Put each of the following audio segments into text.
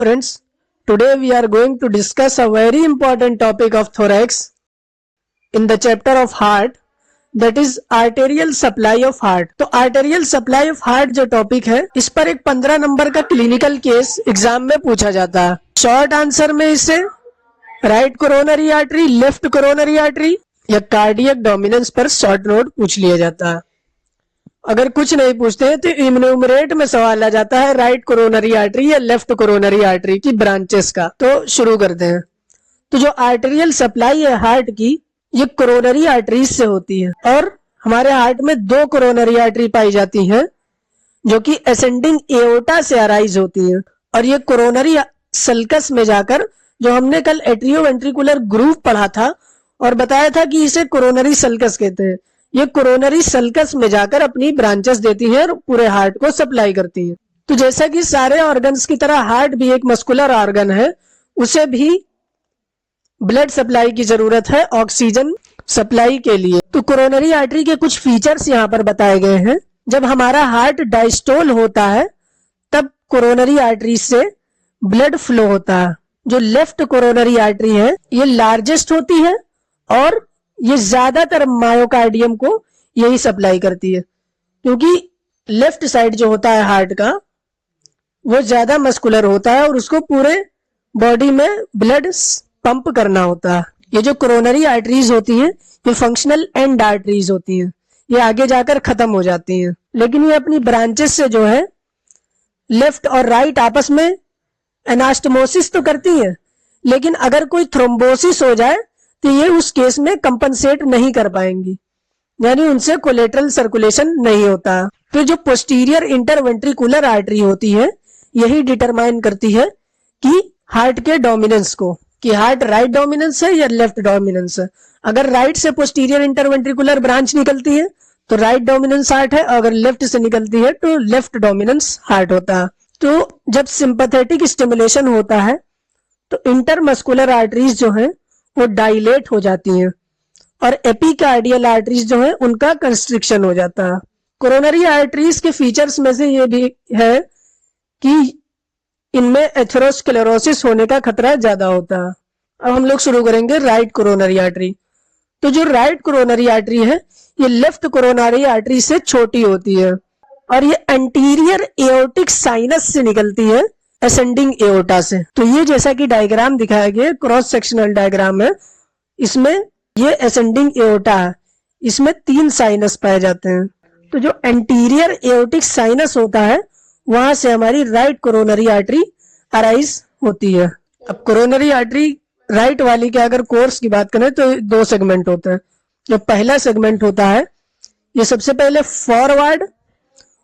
Friends, today we are going to discuss a very important topic of thorax in the chapter of heart, that is arterial supply of heart। तो arterial supply of heart जो topic है, इस पर एक 15 number का clinical case exam में पूछा जाता है। शॉर्ट आंसर में इसे right coronary artery, left coronary artery या कार्डियक डोमिनेंस पर शॉर्ट नोट पूछ लिया जाता है। अगर कुछ नहीं पूछते हैं तो इन्यूमरेट में सवाल आ जाता है राइट कोरोनरी आर्टरी या लेफ्ट कोरोनरी आर्टरी की ब्रांचेस का। तो शुरू करते हैं। तो जो आर्टेरियल सप्लाई है हार्ट की, ये कोरोनरी आर्टरीज से होती है और हमारे हार्ट में 2 कोरोनरी आर्टरी पाई जाती हैं जो कि असेंडिंग एओर्टा से अराइज होती हैं, और ये कोरोनरी सल्कस में जाकर, जो हमने कल एट्रियोवेंट्रिकुलर ग्रूव पढ़ा था और बताया था कि इसे कोरोनरी सल्कस कहते हैं, ये कोरोनरी सल्कस में जाकर अपनी ब्रांचेस देती है और पूरे हार्ट को सप्लाई करती है। तो जैसा कि सारे ऑर्गन्स की तरह हार्ट भी एक मस्कुलर ऑर्गन है, उसे भी ब्लड सप्लाई की जरूरत है ऑक्सीजन सप्लाई के लिए। तो कोरोनरी आर्टरी के कुछ फीचर्स यहाँ पर बताए गए हैं। जब हमारा हार्ट डायस्टोल होता है तब कोरोनरी आर्टरी से ब्लड फ्लो होता है। जो लेफ्ट कोरोनरी आर्टरी है ये लार्जेस्ट होती है और ये ज्यादातर मायोकार्डियम को यही सप्लाई करती है, क्योंकि लेफ्ट साइड जो होता है हार्ट का वो ज्यादा मस्कुलर होता है और उसको पूरे बॉडी में ब्लड पंप करना होता है। ये जो कोरोनरी आर्टरीज होती हैं ये फंक्शनल एंड आर्टरीज होती हैं, ये आगे जाकर खत्म हो जाती हैं, लेकिन ये अपनी ब्रांचेस से जो है लेफ्ट और राइट आपस में एनास्टमोसिस तो करती है, लेकिन अगर कोई थ्रोम्बोसिस हो जाए तो ये उस केस में कंपनसेट नहीं कर पाएंगी, यानी उनसे कोलेटरल सर्कुलेशन नहीं होता। तो जो पोस्टीरियर इंटरवेंट्रिकुलर आर्टरी होती है यही डिटरमाइन करती है कि हार्ट के डोमिनेंस को, कि हार्ट राइट डोमिनेंस है या लेफ्ट डोमिनेंस है। अगर राइट से पोस्टीरियर इंटरवेंट्रिकुलर ब्रांच निकलती है तो राइट डोमिनेंस हार्ट है, अगर लेफ्ट से निकलती है तो लेफ्ट डोमिनेंस हार्ट होता है। तो जब सिंपैथेटिक स्टिमुलेशन होता है तो इंटरमस्कुलर आर्टरीज जो है वो डायलेट हो जाती हैं और एपिकार्डियल आर्टरीज जो है उनका कंस्ट्रिक्शन हो जाता है। कोरोनरी आर्टरीज के फीचर्स में से ये भी है कि इनमें एथेरोस्क्लेरोसिस होने का खतरा ज्यादा होता है। अब हम लोग शुरू करेंगे राइट कोरोनरी आर्टरी। तो जो राइट कोरोनरी आर्टरी है ये लेफ्ट कोरोनरी आर्टरी से छोटी होती है और ये एंटीरियर एओर्टिक साइनस से निकलती है, असेंडिंग एओर्टा से। तो ये जैसा कि डायग्राम दिखाया गया क्रॉस सेक्शनल डायग्राम है, इसमें ये असेंडिंग एओर्टा है, इसमें 3 साइनस पाए जाते हैं। तो जो एंटीरियर एओर्टिक साइनस होता है वहां से हमारी राइट कोरोनरी आर्टरी अराइज होती है। अब कोरोनरी आर्टरी राइट वाली के अगर कोर्स की बात करें तो 2 सेगमेंट होते हैं। जो पहला सेगमेंट होता है ये सबसे पहले फॉरवर्ड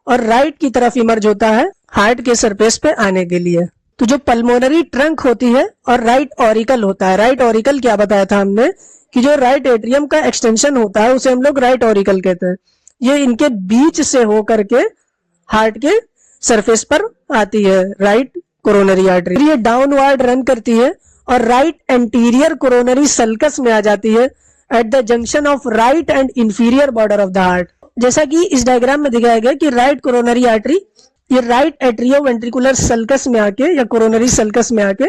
और राइट की तरफ इमर्ज होता है हार्ट के सरफेस पे आने के लिए। तो जो पल्मोनरी ट्रंक होती है और राइट ऑरिकल होता है, राइट ऑरिकल क्या बताया था हमने कि जो राइट एट्रियम का एक्सटेंशन होता है उसे हम लोग राइट ऑरिकल कहते हैं। ये इनके बीच से होकर के हार्ट के सरफेस पर आती है राइट कोरोनरी आर्टरी। ये डाउनवर्ड रन करती है और राइट एंटीरियर कोरोनरी सल्कस में आ जाती है at the junction of right and inferior border of the heart. जैसा कि इस डायग्राम में दिखाया गया कि राइट कोरोनरी आर्टरी ये राइट एट्रियोवेंट्रिकुलर सल्कस में आके या कोरोनरी सल्कस में आके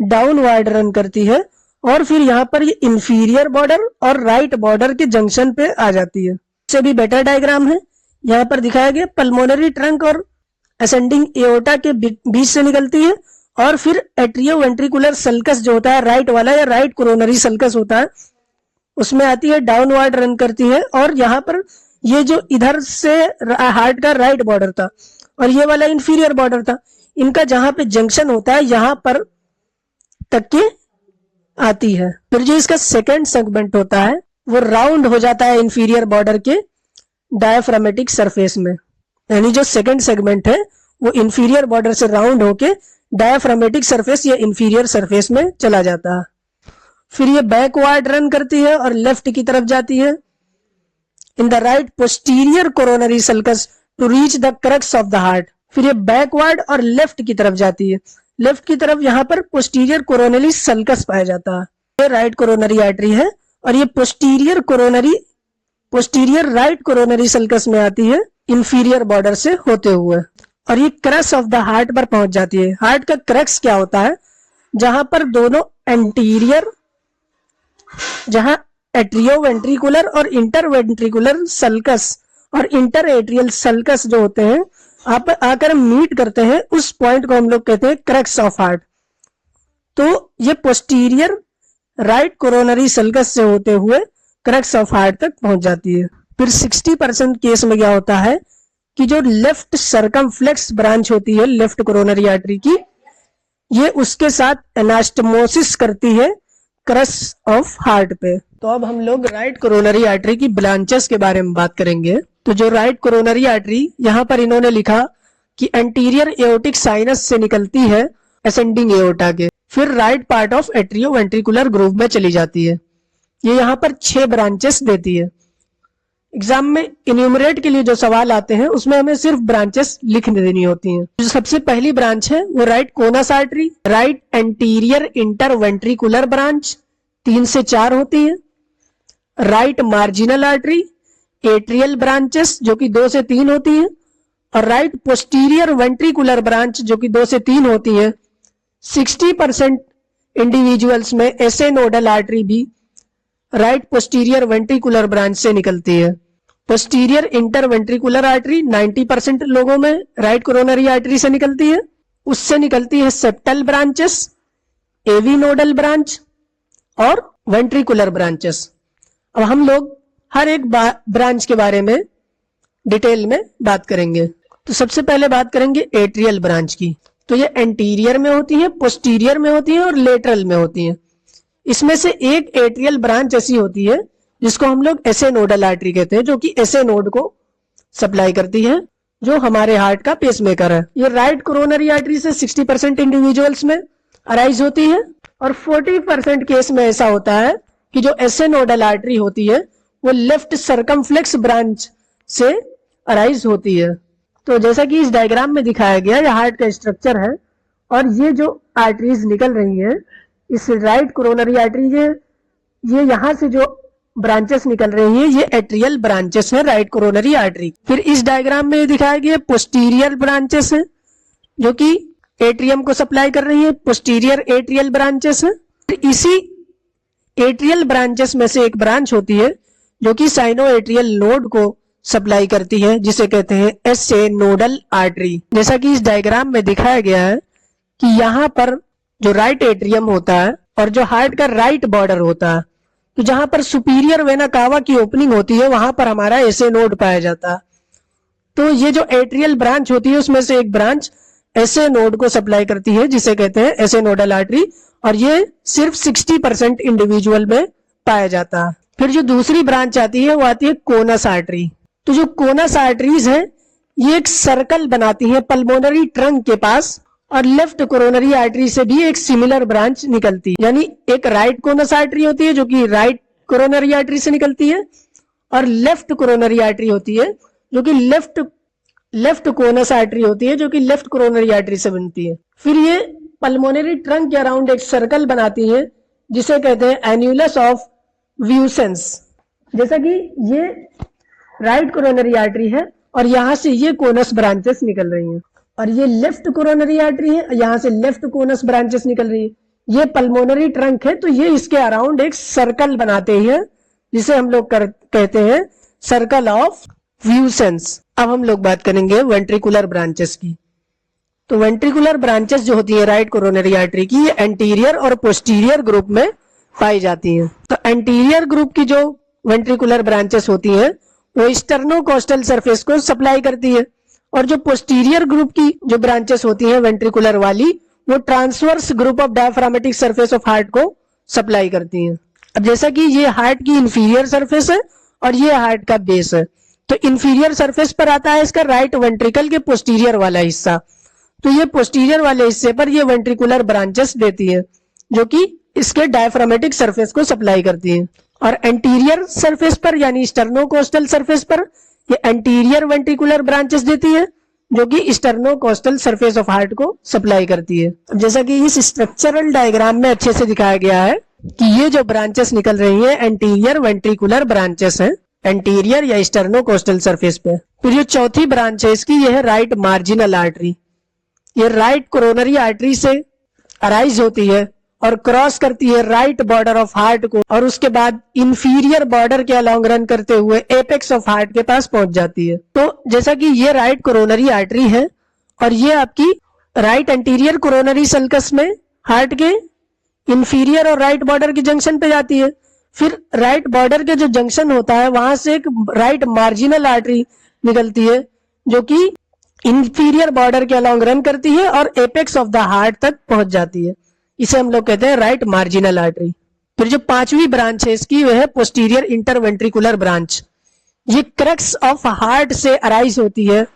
डाउनवर्ड रन करती है और फिर यहाँ पर ये इंफीरियर बॉर्डर और राइट बॉर्डर के जंक्शन पे आ जाती है। इससे भी बेटर डायग्राम है, यहाँ पर दिखाया गया पल्मोनरी ट्रंक और असेंडिंग एओर्टा के बीच से निकलती है और फिर एट्रियोवेंट्रिकुलर सल्कस जो होता है राइट वाला या राइट कोरोनरी सल्कस होता है उसमें आती है, डाउनवर्ड रन करती है और यहाँ पर ये जो इधर से हार्ट का राइट बॉर्डर था और ये वाला इंफीरियर बॉर्डर था, इनका जहां पे जंक्शन होता है यहाँ पर तक के आती है। फिर जो इसका सेकंड सेगमेंट होता है वो राउंड हो जाता है इंफीरियर बॉर्डर के डायफ्रामेटिक सरफेस में, यानी जो सेकंड सेगमेंट है वो इंफीरियर बॉर्डर से राउंड होके डायफ्रामेटिक सरफेस या इंफीरियर सरफेस में चला जाता है। फिर ये बैकवर्ड रन करती है और लेफ्ट की तरफ जाती है in the right posterior coronary sulcus to reach the crux of the heart. फिर ये बैकवर्ड और लेफ्ट की तरफ जाती है, लेफ्ट की तरफ यहाँ पर पोस्टीरियर कोरोनरी सल्कस पाया जाता है। ये राइट कोरोनरी आर्टरी है और ये पोस्टीरियर राइट कोरोनरी सल्कस में आती है इंफीरियर बॉर्डर से होते हुए। और ये क्रक्स ऑफ द हार्ट पर पहुंच जाती है। हार्ट का क्रक्स क्या होता है? जहां पर दोनों एंटीरियर, जहां एट्रियोवेंट्रिकुलर और इंटरवेंट्रिकुलर सल्कस और इंटर एट्रियल सल्कस जो होते हैं आप आकर मीट करते हैं, उस पॉइंट को हम लोग कहते हैं क्रक्स ऑफ हार्ट। तो ये पोस्टीरियर राइट कोरोनरी सल्कस से होते हुए क्रक्स ऑफ हार्ट तक पहुंच जाती है। फिर 60% केस में क्या होता है कि जो लेफ्ट सर्कमफ्लेक्स ब्रांच होती है लेफ्ट कोरोनरी आर्टरी की, ये उसके साथ एनास्टमोसिस करती है क्रक्स ऑफ हार्ट पे। तो अब हम लोग राइट कोरोनरी आर्टरी की ब्रांचेस के बारे में बात करेंगे। तो जो राइट कोरोनरी आर्टरी, यहाँ पर इन्होंने लिखा कि एंटीरियर एओर्टिक साइनस से निकलती है असेंडिंग एओर्टा के, फिर right part of atrioventricular groove में चली जाती है। ये यहाँ पर 6 ब्रांचेस देती है। एग्जाम में इन्यूमरेट के लिए जो सवाल आते हैं उसमें हमें सिर्फ ब्रांचेस लिख देनी होती हैं। जो सबसे पहली ब्रांच है वो right conus artery, right anterior interventricular branch 3 से 4 होती है। Right marginal artery, atrial branches जो कि 2 से 3 होती है, और राइट पोस्टीरियर वेंट्रिकुलर ब्रांच जो कि 2 से 3 होती है। 60% इंडिविजुअल्स में ऐसे नोडल आर्टरी भी राइट पोस्टीरियर वेंट्रिकुलर ब्रांच से निकलती है। पोस्टीरियर इंटरवेंट्रिकुलर आर्टरी 90% लोगों में राइट कोरोनरी आर्टरी से निकलती है। उससे निकलती है septal branches, AV nodal branch और वेंट्रिकुलर ब्रांचेस। अब हम लोग हर एक ब्रांच के बारे में डिटेल में बात करेंगे। तो सबसे पहले बात करेंगे एट्रियल ब्रांच की। तो ये एंटीरियर में होती है, पोस्टीरियर में होती है और लेटरल में होती है। इसमें से एक एट्रियल ब्रांच ऐसी होती है जिसको हम लोग एसे नोडल आर्टरी कहते हैं, जो कि एसे नोड को सप्लाई करती है, जो हमारे हार्ट का पेसमेकर है। ये राइट कोरोनरी आर्टरी से 60% इंडिविजुअल्स में अराइज होती है और 40% केस में ऐसा होता है कि जो एसे नोडल आर्टरी होती है वो लेफ्ट सर्कमफ्लेक्स ब्रांच से अराइज होती है। तो जैसा कि इस डायग्राम में दिखाया गया, ये हार्ट का स्ट्रक्चर है और ये जो आर्टरीज निकल रही है इस राइट कोरोनरी आर्टरी, ये यहाँ से जो ब्रांचेस निकल रही है ये एट्रियल ब्रांचेस है राइट कोरोनरी आर्टरी। फिर इस डायग्राम में दिखाया गया पोस्टीरियर ब्रांचेस है जो कि एट्रियम को सप्लाई कर रही है, पोस्टीरियर एट्रियल ब्रांचेस है। इसी एट्रियल ब्रांचेस में से एक ब्रांच होती है जो कि साइनो एट्रियल नोड को सप्लाई करती है, जिसे कहते हैं एसे नोडल आर्टरी। जैसा कि इस डायग्राम में दिखाया गया है कि यहाँ पर जो राइट एट्रियम होता है और जो हार्ट का राइट बॉर्डर होता है, तो जहां पर सुपीरियर वेना कावा की ओपनिंग होती है वहां पर हमारा एसे नोड पाया जाता है। तो ये जो एट्रियल ब्रांच होती है उसमें से एक ब्रांच एसे नोड को सप्लाई करती है, जिसे कहते हैं एसे नोडल आर्टरी, और ये सिर्फ 60% इंडिविजुअल में पाया जाता है। फिर जो दूसरी ब्रांच आती है वो आती है कोनस आर्टरी। तो जो कोनस आर्टरीज है ये एक सर्कल बनाती है पल्मोनरी ट्रंक के पास, और लेफ्ट कोरोनरी आर्टरी से भी एक सिमिलर ब्रांच निकलती है। यानी एक राइट कोनस आर्टरी होती है जो कि राइट कोरोनरी आर्टरी से निकलती है, और लेफ्ट कोरोनरी आर्टरी होती है जो कि लेफ्ट कोनस आर्टरी होती है जो कि लेफ्ट कोरोनरी आर्टरी से बनती है। फिर ये पल्मोनरी ट्रंक के अराउंड एक सर्कल बनाती है जिसे कहते हैं एन्यूलस ऑफ व्यूसेंस। जैसा कि ये राइट कोरोनरी आर्टरी है और यहाँ से ये कोनस ब्रांचेस निकल रही हैं, और ये लेफ्ट कोरोनरी आर्टरी है, यहाँ से लेफ्ट कोनस ब्रांचेस निकल रही है। ये पल्मोनरी ट्रंक है, तो ये इसके अराउंड एक सर्कल बनाते हैं जिसे हम लोग कहते हैं सर्कल ऑफ व्यूसेंस। अब हम लोग बात करेंगे वेंट्रिकुलर ब्रांचेस की। तो वेंट्रिकुलर ब्रांचेस जो होती है राइट कोरोनरी आर्टरी की, ये एंटीरियर और पोस्टीरियर ग्रुप में पाई जाती हैं। तो एंटीरियर ग्रुप की जो वेंट्रिकुलर ब्रांचेस होती हैं वो स्टर्नोकोस्टल सरफेस को सप्लाई करती है, और जो पोस्टीरियर ग्रुप की जो ब्रांचेस होती हैं वेंट्रिकुलर वाली, वो transverse group of diaphragmatic surface of heart को सप्लाई करती हैं। अब जैसा कि ये हार्ट की इंफीरियर सरफेस है और ये हार्ट का बेस है, तो इंफीरियर सरफेस पर आता है इसका राइट वेंट्रिकल के पोस्टीरियर वाला हिस्सा। तो ये पोस्टीरियर वाले हिस्से पर ये वेंट्रिकुलर ब्रांचेस देती है जो कि इसके डायफ्रामेटिक सरफेस को सप्लाई करती है। और एंटीरियर सरफेस पर यानी स्टर्नोकोस्टल सरफेस पर ये एंटीरियर वेंट्रिकुलर ब्रांचेस देती है जो कि स्टर्नोकोस्टल सरफेस ऑफ हार्ट को सप्लाई करती है। जैसा कि इस स्ट्रक्चरल डायग्राम में अच्छे से दिखाया गया है कि ये जो ब्रांचेस निकल रही है एंटीरियर वेंट्रिकुलर ब्रांचेस हैं, एंटीरियर या स्टर्नो कोस्टल सरफेस पे। फिर जो चौथी ब्रांच है इसकी, यह है राइट मार्जिनल आर्टरी। ये राइट कोरोनरी आर्टरी से अराइज होती है और क्रॉस करती है राइट बॉर्डर ऑफ हार्ट को, और उसके बाद इंफीरियर बॉर्डर के अलॉन्ग रन करते हुए एपेक्स ऑफ हार्ट के पास पहुंच जाती है। तो जैसा कि ये राइट कोरोनरी आर्टरी है और ये आपकी राइट एंटीरियर कोरोनरी सल्कस में हार्ट के इंफीरियर और राइट बॉर्डर के जंक्शन पे जाती है। फिर राइट बॉर्डर के जो जंक्शन होता है वहां से एक राइट मार्जिनल आर्टरी निकलती है जो कि इंफीरियर बॉर्डर के अलॉन्ग रन करती है और एपेक्स ऑफ द हार्ट तक पहुंच जाती है। इसे हम लोग कहते हैं राइट मार्जिनल आर्टरी। फिर जो पांचवी ब्रांच है इसकी, वह है पोस्टीरियर इंटरवेंट्रिकुलर ब्रांच। ये क्रक्स ऑफ हार्ट से अराइज होती है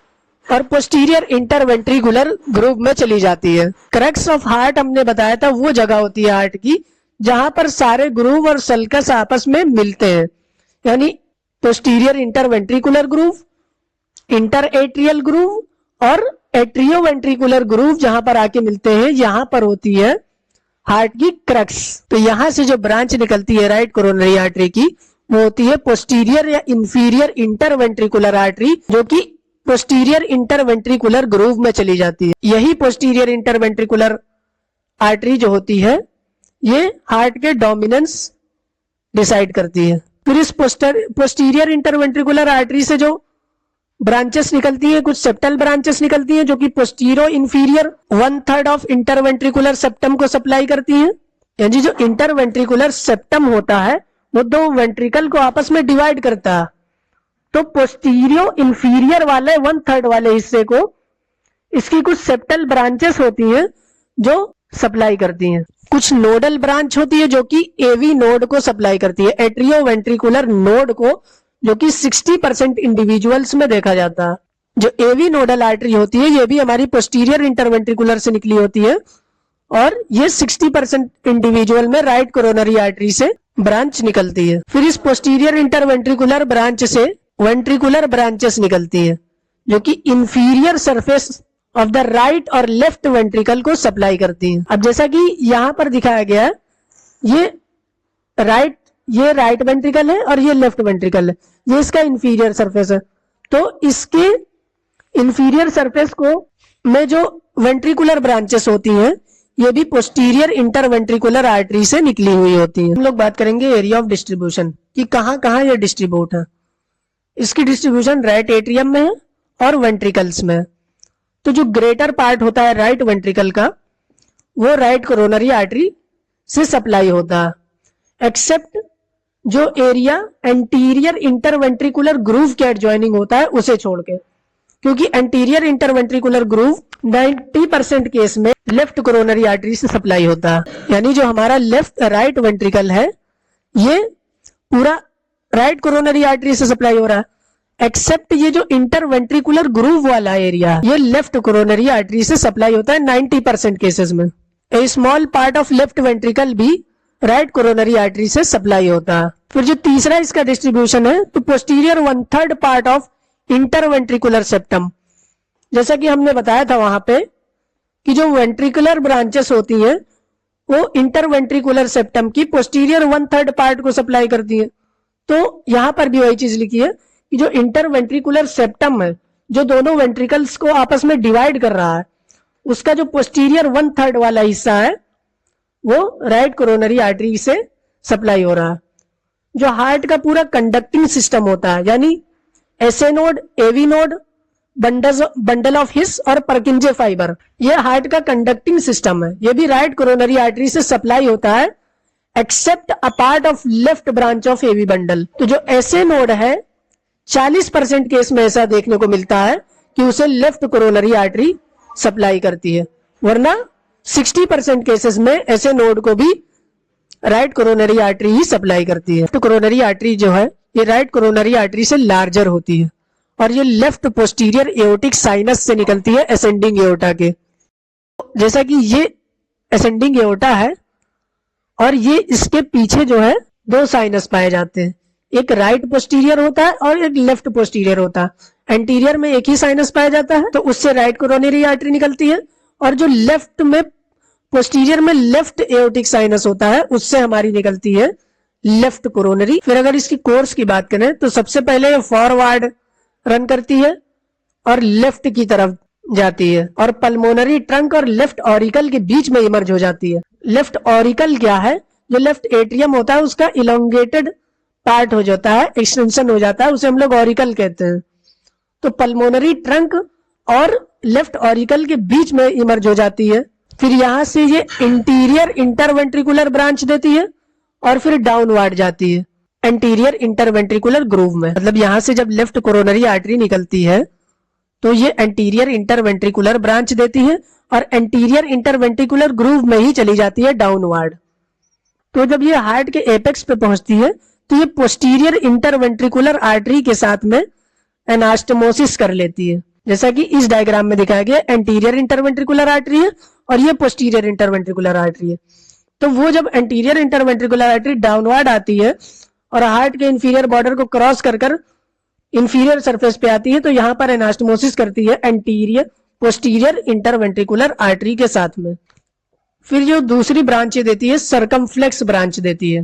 और पोस्टीरियर इंटरवेंट्रिकुलर ग्रूव में चली जाती है। क्रक्स ऑफ हार्ट हमने बताया था वो जगह होती है हार्ट की जहां पर सारे ग्रूव और सल्कस आपस में मिलते हैं, यानी posterior interventricular groove, inter atrial groove और एट्रियोवेंट्रिकुलर ग्रूव जहां पर आके मिलते हैं, यहां पर होती है हार्ट की क्रक्स। तो यहां से जो ब्रांच निकलती है राइट कोरोनरी आर्टरी की, वो होती है पोस्टीरियर या इंफीरियर इंटरवेंट्रिकुलर आर्टरी, जो कि पोस्टीरियर इंटरवेंट्रिकुलर ग्रूव में चली जाती है। यही पोस्टीरियर इंटरवेंट्रिकुलर आर्टरी जो होती है ये हार्ट के डोमिनेंस डिसाइड करती है। फिर इस पोस्टीरियर इंटरवेंट्रिकुलर आर्टरी से जो ब्रांचेस निकलती हैं, कुछ सेप्टल ब्रांचेस निकलती हैं जो कि पोस्टीरो इंफीरियर 1/3 ऑफ इंटरवेंट्रिकुलर सेप्टम को सप्लाई करती हैं। यानी जो इंटरवेंट्रिकुलर सेप्टम होता है वो दो वेंट्रिकल को आपस में डिवाइड करता है। तो पोस्टीरियो इंफीरियर वाले 1/3 वाले हिस्से को इसकी कुछ सेप्टल ब्रांचेस होती हैं जो सप्लाई करती हैं। कुछ नोडल ब्रांच होती है जो कि एवी नोड को सप्लाई करती है, एट्रियोवेंट्रिकुलर नोड को, जो कि 60% इंडिविजुअल्स में देखा जाता है। जो एवी नोडल आर्टरी होती है ये भी हमारी पोस्टीरियर इंटरवेंट्रिकुलर से निकली होती है और ये 60% इंडिविजुअल में राइट कोरोनरी आर्टरी से ब्रांच निकलती है। फिर इस पोस्टीरियर इंटरवेंट्रिकुलर ब्रांच से वेंट्रिकुलर ब्रांचेस निकलती है जो कि inferior surface of the right और लेफ्ट वेंट्रिकल को सप्लाई करती है। अब जैसा कि यहां पर दिखाया गया, ये राइट वेंट्रिकल है और ये लेफ्ट वेंट्रिकल है, ये इसका इंफीरियर सरफेस है। तो इसके इंफीरियर सरफेस को में जो वेंट्रिकुलर ब्रांचेस होती हैं ये भी पोस्टीरियर इंटरवेंट्रिकुलर आर्टरी से निकली हुई होती हैं। हम लोग बात करेंगे एरिया ऑफ डिस्ट्रीब्यूशन कि कहां कहां ये डिस्ट्रीब्यूट है। इसकी डिस्ट्रीब्यूशन राइट एट्रियम में है और वेंट्रिकल्स में है। तो जो ग्रेटर पार्ट होता है राइट वेंट्रिकल का वो राइट कोरोनरी आर्टरी से सप्लाई होता है, एक्सेप्ट जो एरिया एंटीरियर इंटरवेंट्रिकुलर ग्रूव के एडजॉइनिंग होता है उसे छोड़ के, क्योंकि एंटीरियर इंटरवेंट्रिकुलर ग्रूव 90% केस में लेफ्ट कोरोनरी आर्टरी से सप्लाई होता है। यानी जो हमारा लेफ्ट राइट वेंट्रिकल है ये पूरा राइट कोरोनरी आर्टरी से सप्लाई हो रहा है, एक्सेप्ट ये जो इंटरवेंट्रिकुलर ग्रूव वाला एरिया ये लेफ्ट कोरोनरी आर्टरी से सप्लाई होता है 90% केसेस में। A small part of left ventricle भी राइट कोरोनरी आर्टरी से सप्लाई होता है। फिर जो तीसरा इसका डिस्ट्रीब्यूशन है तो posterior 1/3 part of interventricular septum, जैसा कि हमने बताया था वहां पे कि जो वेंट्रिकुलर ब्रांचेस होती हैं वो इंटरवेंट्रिकुलर सेप्टम की पोस्टीरियर 1/3 पार्ट को सप्लाई करती है। तो यहां पर भी वही चीज लिखी है कि जो इंटरवेंट्रिकुलर सेप्टम है जो दोनों वेंट्रिकल्स को आपस में डिवाइड कर रहा है, उसका जो पोस्टीरियर 1/3 वाला हिस्सा है वो राइट कोरोनरी आर्टरी से सप्लाई हो रहा है। जो हार्ट का पूरा कंडक्टिंग सिस्टम होता है, यानी SA node, AV node, bundle of His और परकिंजे फाइबर, ये हार्ट का कंडक्टिंग सिस्टम है, ये भी राइट कोरोनरी आर्टरी से सप्लाई होता है except a part of left branch of AV bundle. तो जो एसए नोड है 40% केस में ऐसा देखने को मिलता है कि उसे लेफ्ट कोरोनरी आर्टरी सप्लाई करती है, वरना 60% केसेस में ऐसे नोड को भी राइट कोरोनरी आर्टरी ही सप्लाई करती है। तो कोरोनरी आर्टरी जो है ये राइट कोरोनरी आर्टरी से लार्जर होती है और ये लेफ्ट पोस्टीरियर एओर्टिक साइनस से निकलती है असेंडिंग एओर्टा के। जैसा कि ये असेंडिंग एओर्टा है और ये इसके पीछे जो है दो साइनस पाए जाते हैं, एक राइट पोस्टीरियर होता है और एक लेफ्ट पोस्टीरियर होता है। एंटीरियर में एक ही साइनस पाया जाता है तो उससे राइट कोरोनरी आर्टरी निकलती है, और जो लेफ्ट में पोस्टीरियर में लेफ्ट एओर्टिक साइनस होता है उससे हमारी निकलती है लेफ्ट कोरोनरी। फिर अगर इसकी कोर्स की बात करें तो सबसे पहले ये फॉरवर्ड रन करती है और लेफ्ट की तरफ जाती है और पल्मोनरी ट्रंक और लेफ्ट ऑरिकल के बीच में इमर्ज हो जाती है। लेफ्ट ऑरिकल क्या है? जो लेफ्ट एट्रियम होता है उसका इलोंगेटेड पार्ट हो जाता है, एक्सटेंशन हो जाता है, उसे हम लोग ऑरिकल कहते हैं। तो पल्मोनरी ट्रंक और लेफ्ट ऑरिकल के बीच में इमर्ज हो जाती है। फिर यहां से ये इंटीरियर इंटरवेंट्रिकुलर ब्रांच देती है और फिर डाउनवर्ड जाती है एंटीरियर इंटरवेंट्रिकुलर ग्रूव में। मतलब यहां से जब लेफ्ट कोरोनरी आर्टरी निकलती है तो ये एंटीरियर इंटरवेंट्रिकुलर ब्रांच देती है और एंटीरियर इंटरवेंट्रिकुलर ग्रूव में ही चली जाती है डाउनवर्ड। तो जब ये हार्ट के एपेक्स पे पहुंचती है तो ये पोस्टीरियर इंटरवेंट्रिकुलर आर्टरी के साथ में एनास्टमोसिस कर लेती है। जैसा कि इस डायग्राम में दिखाया गया, एंटीरियर इंटरवेंट्रिकुलर आर्टरी है और ये पोस्टीरियर इंटरवेंट्रिकुलर आर्टरी है। तो वो जब एंटीरियर इंटरवेंट्रिकुलर आर्टरी डाउनवर्ड आती है और हार्ट के इंफीरियर बॉर्डर को क्रॉस कर इंफीरियर सरफेस पे आती है तो यहां पर एनास्टमोसिस करती है एंटीरियर पोस्टीरियर इंटरवेंट्रिकुलर आर्टरी के साथ में। फिर जो दूसरी ब्रांच देती है सर्कमफ्लेक्स ब्रांच देती है,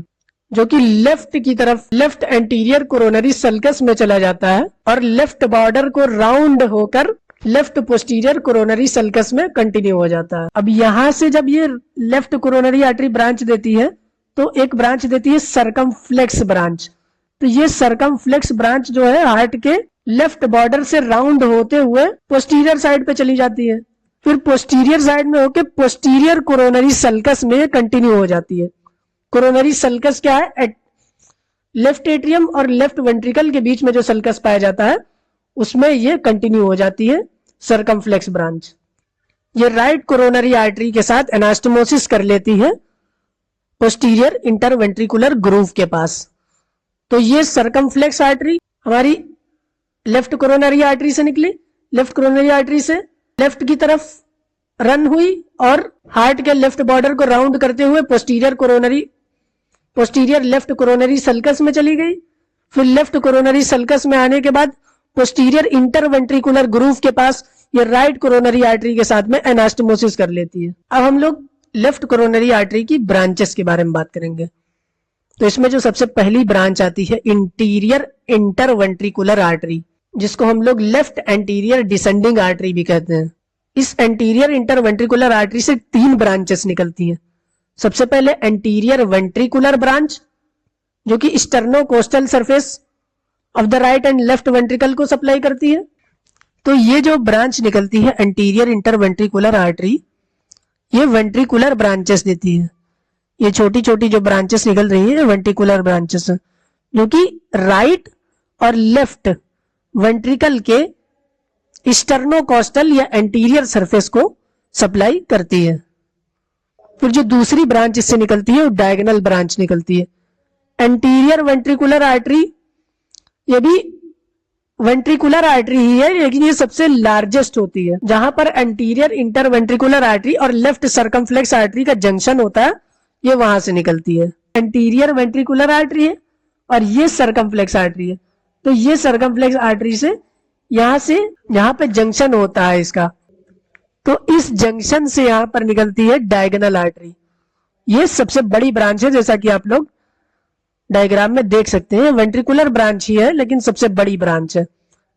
जो कि लेफ्ट की तरफ लेफ्ट एंटीरियर कोरोनरी सल्कस में चला जाता है और लेफ्ट बॉर्डर को राउंड होकर लेफ्ट पोस्टीरियर कोरोनरी सल्कस में कंटिन्यू हो जाता है। अब यहां से जब ये लेफ्ट कोरोनरी आर्टरी ब्रांच देती है तो एक ब्रांच देती है सर्कमफ्लेक्स ब्रांच। तो ये सर्कमफ्लेक्स ब्रांच जो है हार्ट के लेफ्ट बॉर्डर से राउंड होते हुए पोस्टीरियर साइड पे चली जाती है, फिर पोस्टीरियर साइड में होके पोस्टीरियर कोरोनरी सल्कस में कंटिन्यू हो जाती है। कोरोनरी सल्कस क्या है? लेफ्ट एट्रियम और लेफ्ट वेंट्रिकल के बीच में जो सल्कस पाया जाता है उसमें ये कंटिन्यू हो जाती है सर्कमफ्लेक्स ब्रांच। ये राइट कोरोनरी आर्टरी के साथ एनास्टमोसिस कर लेती है पोस्टीरियर इंटरवेंट्रिकुलर ग्रूव के पास। तो ये सर्कमफ्लेक्स आर्टरी हमारी लेफ्ट कोरोनरी आर्टरी से निकली, लेफ्ट कोरोनरी आर्टरी से लेफ्ट की तरफ रन हुई और हार्ट के लेफ्ट बॉर्डर को राउंड करते हुए पोस्टीरियर लेफ्ट कोरोनरी सल्कस में चली गई। फिर लेफ्ट कोरोनरी सल्कस में आने के बाद पोस्टीरियर इंटरवेंट्रिकुलर ग्रूव के पास ये राइट कोरोनरी आर्टरी के साथ में एनास्टमोसिस कर लेती है। अब हम लोग लेफ्ट कोरोनरी आर्टरी की ब्रांचेस के बारे में बात करेंगे। तो इसमें जो सबसे पहली ब्रांच आती है इंटीरियर इंटरवेंट्रिकुलर आर्टरी, जिसको हम लोग लेफ्ट एंटीरियर डिसेंडिंग आर्टरी भी कहते हैं। इस एंटीरियर इंटरवेंट्रिकुलर आर्टरी से 3 ब्रांचेस निकलती हैं। सबसे पहले एंटीरियर वेंट्रिकुलर ब्रांच, जो कि sternocostal surface of the right and left ventricle को सप्लाई करती है। तो ये जो ब्रांच निकलती है एंटीरियर इंटरवेंट्रिकुलर आर्टरी, ये वेंट्रिकुलर ब्रांचेस देती है। ये छोटी छोटी जो ब्रांचेस निकल रही है वेंट्रिकुलर ब्रांचेस, जो कि राइट और लेफ्ट वेंट्रिकल के स्टर्नोकोस्टल या एंटीरियर सरफेस को सप्लाई करती है। फिर जो दूसरी ब्रांच इससे निकलती है वो डायगोनल ब्रांच निकलती है। एंटीरियर वेंट्रिकुलर आर्टरी ये भी वेंट्रिकुलर आर्टरी ही है, लेकिन ये सबसे लार्जेस्ट होती है। जहां पर एंटीरियर इंटरवेंट्रिकुलर आर्टरी और लेफ्ट सर्कमफ्लेक्स आर्टरी का जंक्शन होता है, ये वहां से निकलती है। एंटीरियर वेंट्रिकुलर आर्टरी है और ये सर्कमफ्लेक्स आर्टरी है। तो ये सर्कमफ्लेक्स आर्टरी से यहाँ पे जंक्शन होता है इसका, तो इस जंक्शन से यहां पर निकलती है डायगोनल आर्टरी। ये सबसे बड़ी ब्रांच है, जैसा कि आप लोग डायग्राम में देख सकते हैं। वेंट्रिकुलर ब्रांच ही है लेकिन सबसे बड़ी ब्रांच है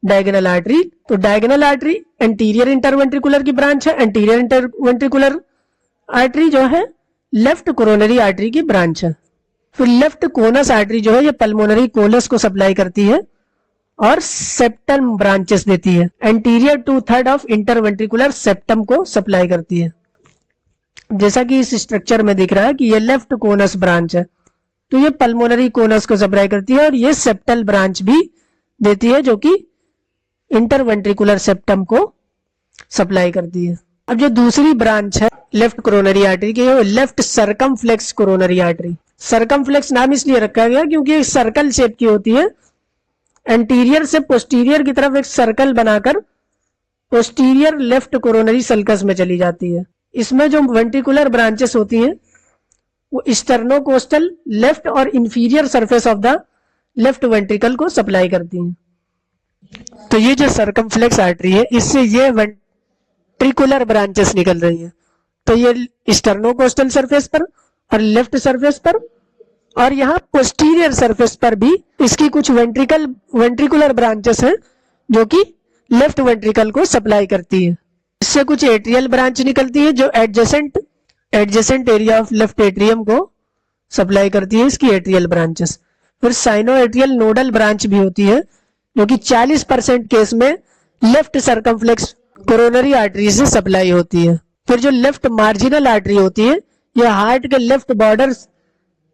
डायगोनल आर्टरी। तो डायगोनल आर्टरी एंटीरियर इंटरवेंट्रिकुलर की ब्रांच है। एंटीरियर इंटरवेंट्रिकुलर आर्टरी जो है लेफ्ट कोरोनरी आर्टरी की ब्रांच है। फिर लेफ्ट कोनस आर्टरी जो है ये पल्मोनरी कोलस को सप्लाई करती है और सेप्टम ब्रांचेस देती है। एंटीरियर 2/3 ऑफ इंटरवेंट्रिकुलर सेप्टम को सप्लाई करती है। जैसा कि इस स्ट्रक्चर में दिख रहा है कि ये लेफ्ट कोनस ब्रांच है, तो ये पल्मोनरी कोनस को सप्लाई करती है और ये सेप्टल ब्रांच भी देती है, जो कि इंटरवेंट्रिकुलर सेप्टम को सप्लाई करती है। अब जो दूसरी ब्रांच है लेफ्ट कोरोनरी आर्टरी की, left circumflex coronary artery. Circumflex नाम इसलिए रखा गया क्योंकि एक सर्कल शेप की होती है। एंटीरियर से पोस्टीरियर की तरफ एक सर्कल बनाकर पोस्टीरियर लेफ्ट कोरोनरी सल्कस में चली जाती है। इसमें जो वेंट्रिकुलर ब्रांचेस होती हैं वो स्टर्नोकोस्टल लेफ्ट और inferior surface of the left ventricle को सप्लाई करती हैं। तो ये जो सर्कमफ्लेक्स आर्टरी है, इससे ये वेंट्रिकुलर ब्रांचेस निकल रही है। तो ये स्टर्नोकोस्टल सरफेस पर और लेफ्ट सरफेस पर और यहाँ पोस्टीरियर सरफेस पर भी इसकी कुछ वेंट्रिकुलर ब्रांचेस हैं जो कि लेफ्ट वेंट्रिकल को सप्लाई करती है। इससे कुछ एट्रियल ब्रांच निकलती है जो adjacent area of left atrium को सप्लाई करती है, इसकी एट्रियल ब्रांचेस। फिर साइनो एट्रियल नोडल ब्रांच भी होती है जो कि 40% केस में लेफ्ट सर्कमफ्लेक्स कोरोनरी आर्टरी से सप्लाई होती है। फिर जो लेफ्ट मार्जिनल आर्टरी होती है यह हार्ट के लेफ्ट बॉर्डर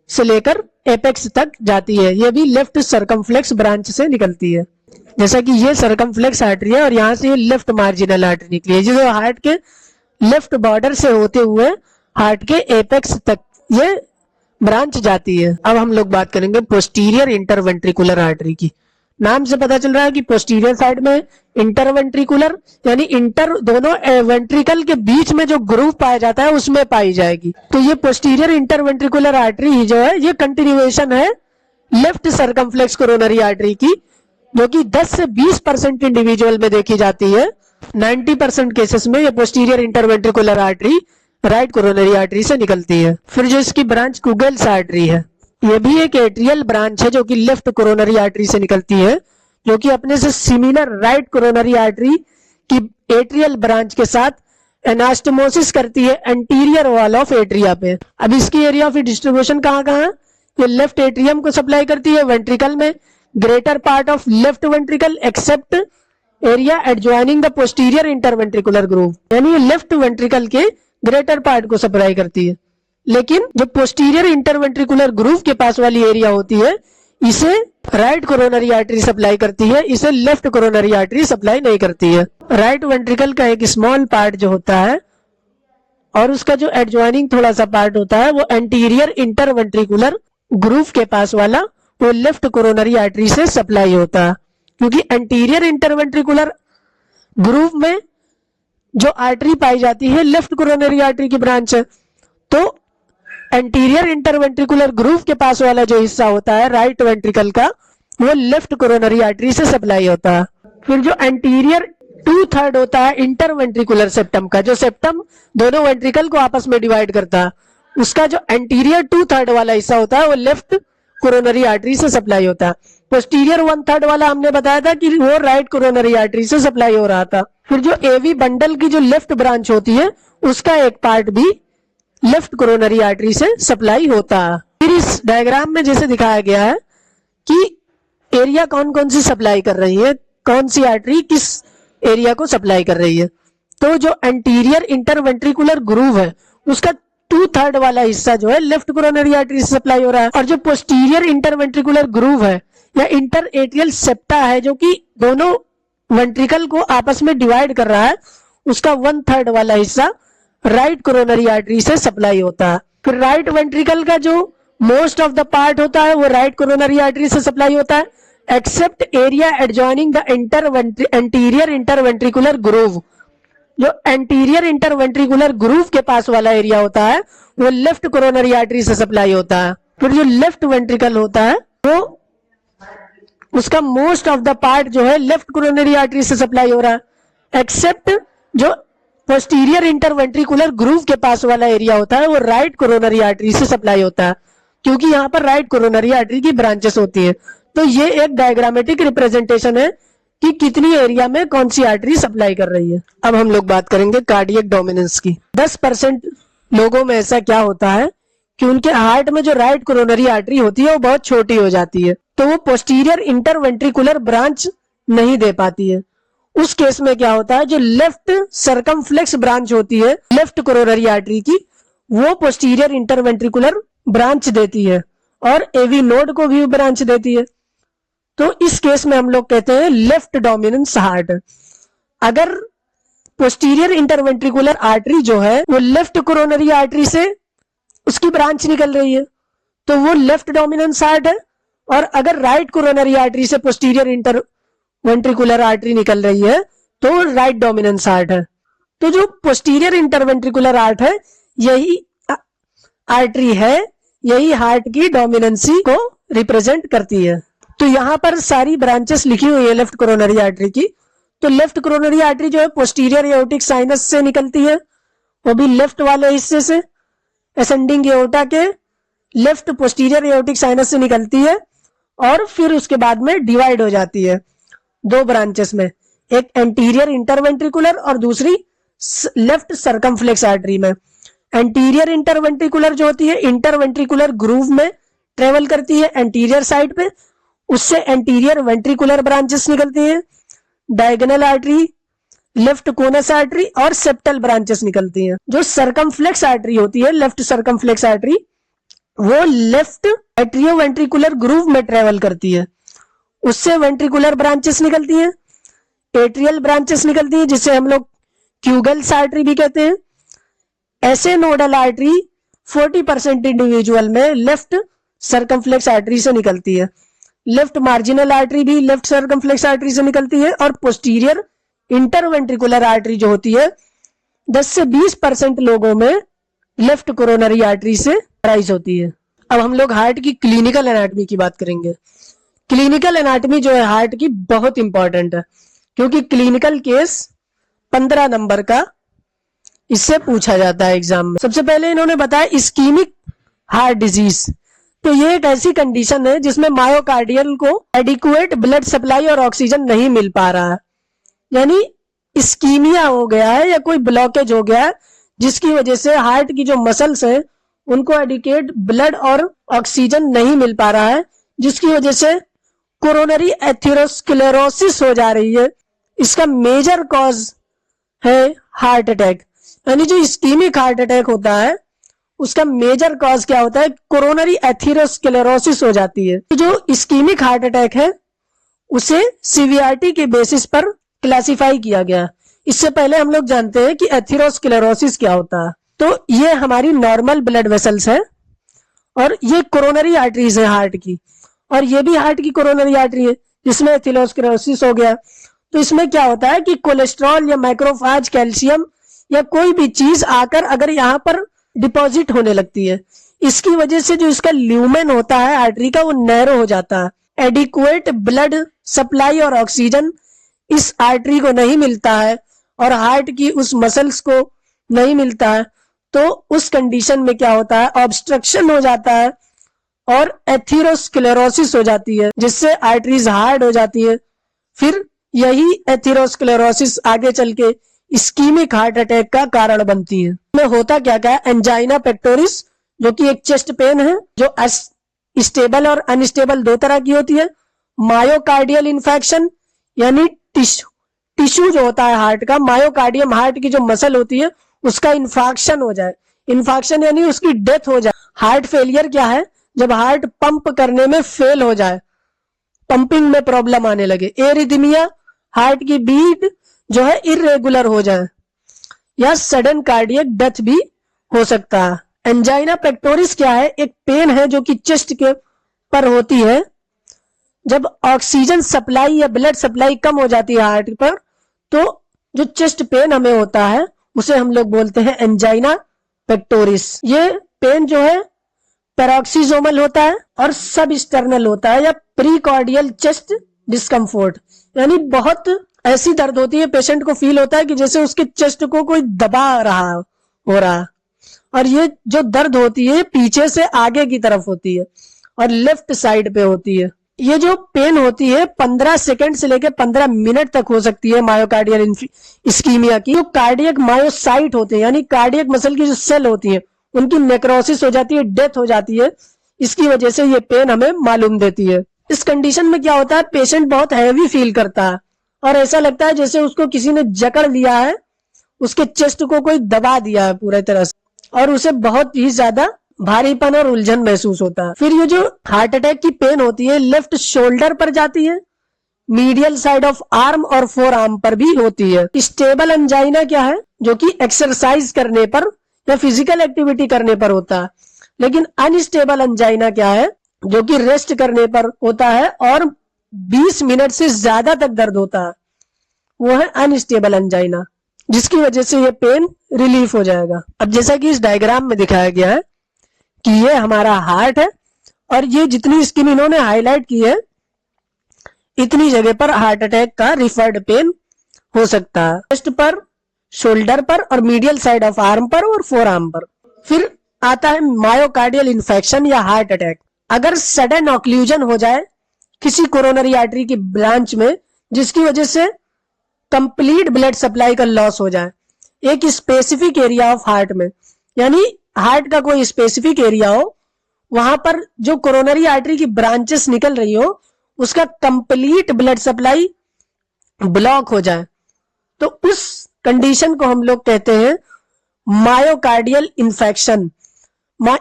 से लेकर एपेक्स तक जाती है, यह भी लेफ्ट सर्कमफ्लेक्स ब्रांच से निकलती है। जैसा कि ये सर्कमफ्लेक्स आर्टरी है और यहाँ से ये लेफ्ट मार्जिनल आर्टरी निकली है जो हार्ट के लेफ्ट बॉर्डर से होते हुए हार्ट के एपेक्स तक ये ब्रांच जाती है। अब हम लोग बात करेंगे पोस्टीरियर इंटरवेंट्रिकुलर आर्टरी की। नाम से पता चल रहा है कि पोस्टीरियर साइड में इंटरवेंट्रिकुलर यानी दोनों वेंट्रिकल के बीच में जो ग्रूव पाया जाता है उसमें पाई जाएगी। तो ये पोस्टीरियर इंटरवेंट्रिकुलर आर्टरी ही जो है ये कंटिन्यूएशन है लेफ्ट सर्कमफ्लेक्स कोरोनरी आर्टरी की, जो कि 10 से 20% इंडिविजुअल में देखी जाती है। 90% केसेस में ये posterior interventricular artery right coronary artery से निकलती है। फिर जो इसकी ब्रांच कुगेल्स आर्टरी है, ये भी एक एट्रियल ब्रांच है जो कि लेफ्ट कोरोनरी आर्टरी से निकलती है, जो कि अपने से सिमिलर राइट कोरोनरी आर्टरी की एट्रियल ब्रांच के साथ एनास्टोमोसिस करती है एंटीरियर वॉल ऑफ एट्रिया पे। अब इसकी एरिया ऑफ डिस्ट्रीब्यूशन कहाँ कहाँ है? ये लेफ्ट एट्रियम को सप्लाई करती है वेंट्रिकल में, greater part of left ventricle except area adjoining the posterior interventricular groove, यानी ये लेफ्ट वेंट्रिकल के ग्रेटर पार्ट को सप्लाई करती है। लेकिन जो पोस्टीरियर इंटरवेंट्रिकुलर ग्रूव के पास वाली एरिया होती है इसे राइट कोरोनरी आर्टरी सप्लाई करती है, इसे लेफ्ट कोरोनरी आर्टरी सप्लाई नहीं करती है। राइट वेंट्रिकल का एक स्मॉल पार्ट जो होता है और उसका जो एडजॉइनिंग थोड़ा सा पार्ट होता है वो एंटीरियर इंटरवेंट्रिकुलर ग्रूव के पास वाला वो लेफ्ट कोरोनरी आर्टरी से सप्लाई होता है, क्योंकि एंटीरियर इंटरवेंट्रिकुलर ग्रूव में जो आर्टरी पाई जाती है लेफ्ट कोरोनरी आर्टरी की ब्रांच है। तो एंटीरियर इंटरवेंट्रिकुलर ग्रूव के पास वाला जो हिस्सा होता है राइट वेंट्रिकल का वो लेफ्ट कोरोनरी आर्टरी से सप्लाई होता है। फिर जो एंटीरियर 2/3 होता है इंटरवेंट्रिकुलर सेप्टम का, जो सेप्टम दोनों वेंट्रिकल को आपस में डिवाइड करता है, उसका जो एंटीरियर 2/3 वाला हिस्सा होता है वो लेफ्ट कोरोनरी आर्टरी से सप्लाई होता है। पोस्टीरियर 1/3 वाला हमने बताया था कि वो राइट कोरोनरी आर्टरी से सप्लाई हो रहा था। फिर जो एवी बंडल की जो लेफ्ट ब्रांच होती है उसका एक पार्ट भी लेफ्ट कोरोनरी आर्टरी से सप्लाई होता है। फिर इस डायग्राम में जैसे दिखाया गया है कि एरिया कौन कौन सी सप्लाई कर रही है, कौन सी आर्टरी किस एरिया को सप्लाई कर रही है। तो जो एंटीरियर इंटरवेंट्रिकुलर ग्रूव है उसका 2/3 वाला हिस्सा जो है लेफ्ट कोरोनरी आर्टरी से सप्लाई हो रहा है, और जो पोस्टीरियर इंटरवेंट्रिकुलर ग्रूव है या इंटर एट्रियल सेप्टा है जो कि दोनों वेंट्रिकल को आपस में डिवाइड कर रहा है, उसका 1/3 वाला हिस्सा राइट कोरोनरी आर्टरी से सप्लाई होता है। फिर राइट वेंट्रिकल का जो मोस्ट ऑफ द पार्ट होता है वो राइट कोरोनरी आर्टरी से सप्लाई होता है, except area adjoining the anterior interventricular groove. जो एंटीरियर इंटरवेंट्रिकुलर ग्रूव के पास वाला एरिया होता है वो लेफ्ट कोरोनरी आर्टरी से सप्लाई होता है। फिर जो लेफ्ट वेंट्रिकल होता है वो उसका मोस्ट ऑफ द पार्ट जो है लेफ्ट कोरोनरी आर्टरी से सप्लाई हो रहा है, एक्सेप्ट जो पोस्टीरियर इंटरवेंट्रिकुलर ग्रूव के पास वाला एरिया होता है वो राइट कोरोनरी आर्टरी से सप्लाई होता है, क्योंकि यहाँ पर राइट कोरोनरी आर्टरी की ब्रांचेस होती है। तो ये एक डायग्रामेटिक रिप्रेजेंटेशन है कि कितनी एरिया में कौन सी आर्टरी सप्लाई कर रही है। अब हम लोग बात करेंगे कार्डियक डोमिनेंस की। 10% लोगों में ऐसा क्या होता है कि उनके हार्ट में जो राइट कोरोनरी आर्टरी होती है वो बहुत छोटी हो जाती है, तो वो पोस्टीरियर इंटरवेंट्रिकुलर ब्रांच नहीं दे पाती है। उस केस में क्या होता है, जो लेफ्ट सर्कमफ्लेक्स ब्रांच होती है लेफ्ट कोरोनरी आर्टरी की वो पोस्टीरियर इंटरवेंट्रिकुलर ब्रांच देती है और एवी नोड को भी ब्रांच देती है। तो इस केस में हम लोग कहते हैं लेफ्ट डोमिनेंस हार्ट। अगर पोस्टीरियर इंटरवेंट्रिकुलर आर्टरी जो है वो लेफ्ट कोरोनरी आर्टरी से उसकी ब्रांच निकल रही है तो वो लेफ्ट डोमिनेंस हार्ट है, और अगर राइट कोरोनरी आर्टरी से पोस्टीरियर इंटरवेंट्रिकुलर आर्टरी निकल रही है तो राइट डोमिनेंस हार्ट है। तो जो पोस्टीरियर इंटरवेंट्रिकुलर आर्ट है यही आर्टरी है, यही हार्ट की डोमिनेंसी को रिप्रेजेंट करती है। तो यहाँ पर सारी ब्रांचेस लिखी हुई है लेफ्ट कोरोनरी आर्टरी की। तो लेफ्ट कोरोनरी आर्टरी जो है पोस्टीरियर एओर्टिक साइनस से निकलती है, वो भी लेफ्ट वाले हिस्से से, असेंडिंग एओर्टा के लेफ्ट पोस्टीरियर एओर्टिक साइनस से निकलती है और फिर उसके बाद में डिवाइड हो जाती है दो ब्रांचेस में, एक एंटीरियर इंटरवेंट्रिकुलर और दूसरी लेफ्ट सर्कमफ्लेक्स आर्टरी में। एंटीरियर इंटरवेंट्रिकुलर जो होती है इंटरवेंट्रिकुलर ग्रूव में ट्रेवल करती है एंटीरियर साइड पे, उससे एंटीरियर वेंट्रिकुलर ब्रांचेस निकलती हैं, diagonal artery, left conus artery और सेप्टल ब्रांचेस निकलती हैं। जो सर्कमफ्लेक्स आर्टरी होती है, लेफ्ट सर्कमफ्लेक्स आर्टरी, वो लेफ्ट एट्रियोवेंट्रिकुलर ग्रूव में ट्रेवल करती है, उससे वेंट्रिकुलर ब्रांचेस निकलती हैं, एट्रियल ब्रांचेस निकलती हैं जिसे हम लोग क्यूगल्स आर्टरी भी कहते हैं। ऐसे नोडल आर्टरी 40% इंडिविजुअल में लेफ्ट सर्कमफ्लेक्स आर्टरी से निकलती है। लेफ्ट मार्जिनल आर्टरी भी लेफ्ट सर्कमफ्लेक्स आर्टरी से निकलती है और पोस्टीरियर इंटरवेंट्रिकुलर आर्टरी जो होती है 10 से 20% लोगों में लेफ्ट कोरोनरी आर्टरी से राइज होती है। अब हम लोग हार्ट की क्लिनिकल एनाटॉमी की बात करेंगे। क्लिनिकल एनाटॉमी जो है हार्ट की बहुत इंपॉर्टेंट है, क्योंकि क्लिनिकल केस 15 नंबर का इससे पूछा जाता है एग्जाम में। सबसे पहले इन्होंने बताया इस्कीमिक हार्ट डिजीज। तो ये एक ऐसी कंडीशन है जिसमें मायोकार्डियल को एडिक्वेट ब्लड सप्लाई और ऑक्सीजन नहीं मिल पा रहा है, यानी इस्कीमिया हो गया है या कोई ब्लॉकेज हो गया है जिसकी वजह से हार्ट की जो मसल्स है उनको एडिक्वेट ब्लड और ऑक्सीजन नहीं मिल पा रहा है, जिसकी वजह से कोरोनरी एथेरोस्क्लेरोसिस हो जा रही है। इसका मेजर कॉज है हार्ट अटैक, यानी जो इस्कीमिक हार्ट अटैक होता है उसका मेजर कॉज क्या होता है, कोरोनरी एथेरोस्क्लेरोसिस हो जाती है। जो इस्कीमिक हार्ट अटैक है उसे सीवियरिटी के बेसिस पर क्लासिफाई किया गया। इससे पहले हम लोग जानते हैं कि एथेरोस्क्लेरोसिस क्या होता है। तो ये हमारी नॉर्मल ब्लड वेसल्स है और ये कोरोनरी आर्टरीज है हार्ट की, और ये भी हार्ट की कोरोनरी आर्टरी है जिसमें एथेरोस्क्लेरोसिस हो गया। तो इसमें क्या होता है कि कोलेस्ट्रॉल या मैक्रोफाज, कैल्शियम या कोई भी चीज आकर अगर यहाँ पर डिपॉजिट होने लगती है, इसकी वजह से जो इसका ल्यूमेन होता है आर्टरी का वो नैरो हो जाता है। एडिक्वेट ब्लड सप्लाई और ऑक्सीजन इस आर्टरी को नहीं मिलता है और हार्ट की उस मसल्स को नहीं मिलता है, तो उस कंडीशन में क्या होता है, ऑब्स्ट्रक्शन हो जाता है और एथेरोस्क्लेरोसिस हो जाती है, जिससे आर्टरीज हार्ड हो जाती है। फिर यही एथेरोस्क्लेरोसिस आगे चल के इस्कीमिक हार्ट अटैक का कारण बनती है। में होता क्या क्या है, एंजाइना पेक्टोरिस जो कि एक चेस्ट पेन है जो स्टेबल और अनस्टेबल दो तरह की होती है। मायोकार्डियल इन्फेक्शन यानी टिश्यू जो होता है हार्ट का, मायोकार्डियम हार्ट की जो मसल होती है उसका इन्फेक्शन हो जाए, इन्फेक्शन यानी उसकी डेथ हो जाए। हार्ट फेलियर क्या है, जब हार्ट पंप करने में फेल हो जाए, पंपिंग में प्रॉब्लम आने लगे। एरिथमिया हार्ट की बीट जो है इरेगुलर हो जाए, या सडन कार्डियक डेथ भी हो सकता है। एंजाइना पेक्टोरिस क्या है, एक पेन है जो कि चेस्ट के पर होती है। जब ऑक्सीजन सप्लाई या ब्लड सप्लाई कम हो जाती है हार्ट पर, तो जो चेस्ट पेन हमें होता है उसे हम लोग बोलते हैं एंजाइना पेक्टोरिस। ये पेन जो है पैरोक्सीजोमल होता है और सब एक्सटर्नल होता है, या प्रीकॉर्डियल चेस्ट डिस्कम्फोर्ट, यानी बहुत ऐसी दर्द होती है पेशेंट को फील होता है कि जैसे उसके चेस्ट को कोई दबा रहा हो रहा, और ये जो दर्द होती है पीछे से आगे की तरफ होती है और लेफ्ट साइड पे होती है। ये जो पेन होती है 15 सेकंड से लेकर 15 मिनट तक हो सकती है मायोकार्डियल इस्कीमिया की। जो कार्डियक मायोसाइट होते हैं यानी कार्डियक मसल की जो सेल होती है उनकी नेक्रोसिस हो जाती है, डेथ हो जाती है, इसकी वजह से ये पेन हमें मालूम देती है। इस कंडीशन में क्या होता है, पेशेंट बहुत हैवी फील करता है और ऐसा लगता है जैसे उसको किसी ने जकड़ लिया है, उसके चेस्ट को कोई दबा दिया है पूरी तरह से, और उसे बहुत ही ज्यादा भारीपन और उलझन महसूस होता है। फिर ये जो हार्ट अटैक की पेन होती है लेफ्ट शोल्डर पर जाती है, मीडियल साइड ऑफ आर्म और फोर आर्म पर भी होती है। स्टेबल एंजाइना क्या है, जो कि एक्सरसाइज करने पर या फिजिकल एक्टिविटी करने पर होता है। लेकिन अनस्टेबल एंजाइना क्या है, जो कि रेस्ट करने पर होता है और 20 मिनट से ज्यादा तक दर्द होता है, वो है अनस्टेबल एंजाइना, जिसकी वजह से ये पेन रिलीफ हो जाएगा। अब जैसा कि इस डायग्राम में दिखाया गया है कि ये हमारा हार्ट है और ये जितनी स्किन इन्होंने हाईलाइट की है इतनी जगह पर हार्ट अटैक का रिफर्ड पेन हो सकता है, चेस्ट पर, शोल्डर पर और मीडियल साइड ऑफ आर्म पर और फोर आर्म पर। फिर आता है मायोकार्डियल इन्फेक्शन या हार्ट अटैक। अगर सडन ऑक्लूजन हो जाए किसी कोरोनरी आर्टरी की ब्रांच में, जिसकी वजह से कंप्लीट ब्लड सप्लाई का लॉस हो जाए एक स्पेसिफिक एरिया ऑफ हार्ट में, यानी हार्ट का कोई स्पेसिफिक एरिया हो, वहां पर जो कोरोनरी आर्टरी की ब्रांचेस निकल रही हो उसका कंप्लीट ब्लड सप्लाई ब्लॉक हो जाए, तो उस कंडीशन को हम लोग कहते हैं मायोकार्डियल इन्फेक्शन।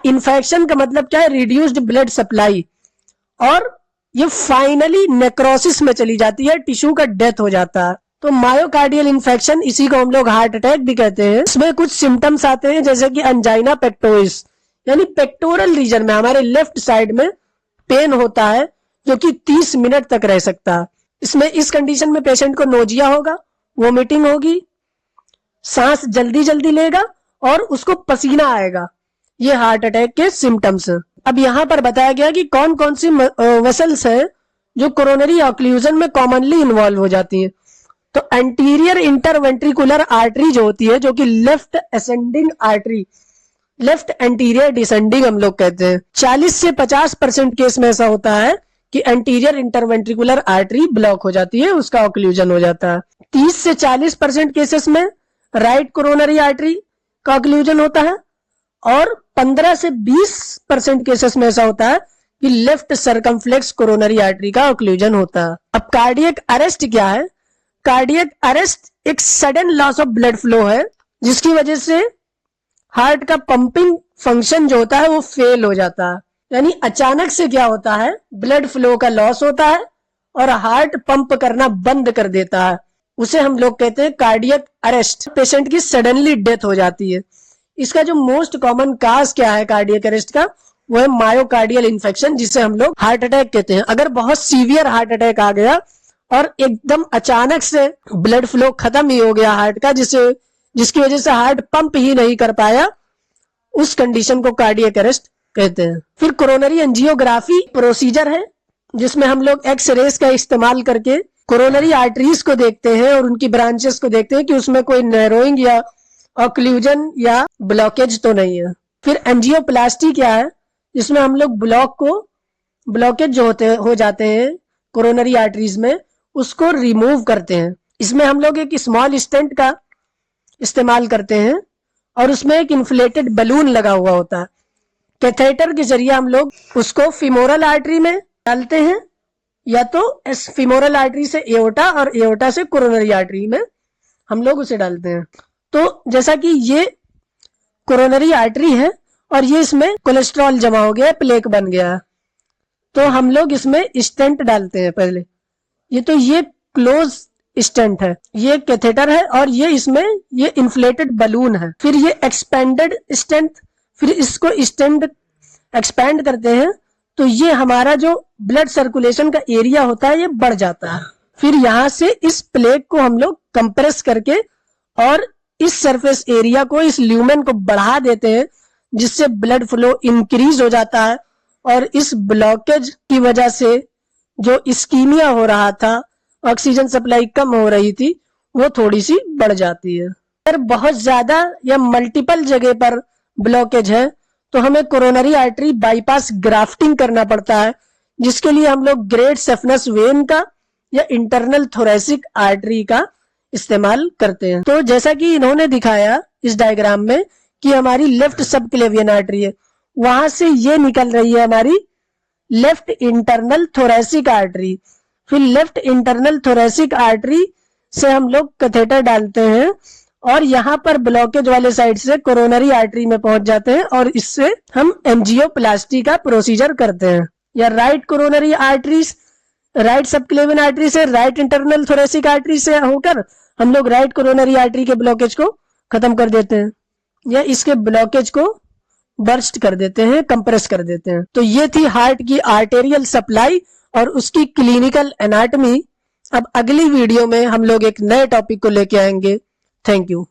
इन्फेक्शन का मतलब क्या है? रिड्यूस्ड ब्लड सप्लाई, और ये फाइनली नेक्रोसिस में चली जाती है, टिश्यू का डेथ हो जाता है। तो मायोकार्डियल इन्फेक्शन, इसी को हम लोग हार्ट अटैक भी कहते हैं। इसमें कुछ सिम्टम्स आते हैं जैसे कि एंजाइना पेक्टोरिस, यानी पेक्टोरल रीजन में हमारे लेफ्ट साइड में पेन होता है जो कि 30 मिनट तक रह सकता है। इसमें इस कंडीशन में पेशेंट को नोजिया होगा, वोमिटिंग होगी, सांस जल्दी जल्दी लेगा और उसको पसीना आएगा। ये हार्ट अटैक के सिम्टम्स हैं। अब यहाँ पर बताया गया कि कौन कौन सी वेसल्स हैं जो कोरोनरी ऑक्लूजन में कॉमनली इन्वॉल्व हो जाती हैं। तो एंटीरियर इंटरवेंट्रिकुलर आर्टरी जो होती है, जो कि left ascending artery, left anterior descending हम लोग कहते हैं, 40 से 50% केस में ऐसा होता है कि एंटीरियर इंटरवेंट्रिकुलर आर्टरी ब्लॉक हो जाती है, उसका ऑक्लूजन हो जाता है। 30 से 40% केसेस में राइट कोरोनरी आर्टरी का ऑक्लूजन होता है, और 15 से 20% केसेस में ऐसा होता है कि लेफ्ट सर्कमफ्लेक्स कोरोनरी आर्टरी का ऑक्लूजन होता है। अब कार्डियक अरेस्ट क्या है? कार्डियक अरेस्ट एक sudden loss of blood flow है, जिसकी वजह से हार्ट का पंपिंग फंक्शन जो होता है वो फेल हो जाता है। यानी अचानक से क्या होता है, ब्लड फ्लो का लॉस होता है और हार्ट पंप करना बंद कर देता है, उसे हम लोग कहते हैं कार्डियक अरेस्ट। पेशेंट की सडनली डेथ हो जाती है। इसका जो मोस्ट कॉमन काज क्या है कार्डियक अरेस्ट का, वो है मायोकार्डियल इन्फेक्शन, जिसे हम लोग हार्ट अटैक कहते हैं। अगर बहुत सीवियर हार्ट अटैक आ गया और एकदम अचानक से ब्लड फ्लो खत्म ही हो गया हार्ट का, जिसकी वजह से हार्ट पंप ही नहीं कर पाया, उस कंडीशन को कार्डियक अरेस्ट कहते हैं। फिर कोरोनरी एंजियोग्राफी प्रोसीजर है, जिसमें हम लोग एक्स रेस का इस्तेमाल करके कोरोनरी आर्टरीज को देखते हैं और उनकी ब्रांचेस को देखते हैं कि उसमें कोई नैरोइंग या ऑक्लूजन या ब्लॉकेज तो नहीं है। फिर एंजियोप्लास्टी क्या है, जिसमें हम लोग ब्लॉकेज जो हो जाते हैं कोरोनरी आर्टरीज में, उसको रिमूव करते हैं। इसमें हम लोग एक स्मॉल स्टेंट का इस्तेमाल करते हैं और उसमें एक इन्फ्लेटेड बलून लगा हुआ होता है। कैथेटर के जरिए हम लोग उसको फीमोरल आर्टरी में डालते हैं, या तो फीमोरल आर्टरी से एओर्टा और एओर्टा से कोरोनरी आर्टरी में हम लोग उसे डालते हैं। तो जैसा कि ये कोरोनरी आर्टरी है और ये इसमें कोलेस्ट्रॉल जमा हो गया, प्लेक बन गया, तो हम लोग इसमें स्टेंट डालते हैं पहले। ये क्लोज स्टेंट है, ये कैथेटर है और ये इसमें ये इन्फ्लेटेड बलून है। फिर ये एक्सपेंडेड स्टेंट, फिर इसको स्टेंट एक्सपेंड करते हैं तो ये हमारा जो ब्लड सर्कुलेशन का एरिया होता है ये बढ़ जाता है। फिर यहाँ से इस प्लेक को हम लोग कंप्रेस करके और इस सरफेस एरिया को, इस ल्यूमेन को बढ़ा देते हैं, जिससे ब्लड फ्लो इंक्रीज हो जाता है और इस ब्लॉकेज की वजह से जो इस्कीमिया हो रहा था, ऑक्सीजन सप्लाई कम हो रही थी, वो थोड़ी सी बढ़ जाती है। अगर बहुत ज्यादा या मल्टीपल जगह पर ब्लॉकेज है तो हमें कोरोनरी आर्टरी बाईपास ग्राफ्टिंग करना पड़ता है, जिसके लिए हम लोग ग्रेट सेफनस वेन का या इंटरनल थोरेसिक आर्टरी का इस्तेमाल करते हैं। तो जैसा कि इन्होंने दिखाया इस डायग्राम में कि हमारी लेफ्ट सबक्लेवियन आर्टरी है, वहां से ये निकल रही है हमारी लेफ्ट इंटरनल थोरेसिक आर्टरी। फिर लेफ्ट इंटरनल थोरेसिक आर्टरी से हम लोग कैथेटर डालते हैं और यहाँ पर ब्लॉकेज वाले साइड से कोरोनरी आर्टरी में पहुंच जाते हैं और इससे हम एंजियोप्लास्टी का प्रोसीजर करते हैं। या right coronary arteries, right subclavian artery से, राइट इंटरनल थोरेसिक आर्टरी से होकर हम लोग राइट कोरोनरी आर्टरी के ब्लॉकेज को खत्म कर देते हैं या इसके ब्लॉकेज को बर्स्ट कर देते हैं, कंप्रेस कर देते हैं। तो ये थी हार्ट की आर्टेरियल सप्लाई और उसकी क्लिनिकल एनाटॉमी। अब अगली वीडियो में हम लोग एक नए टॉपिक को लेके आएंगे। Thank you.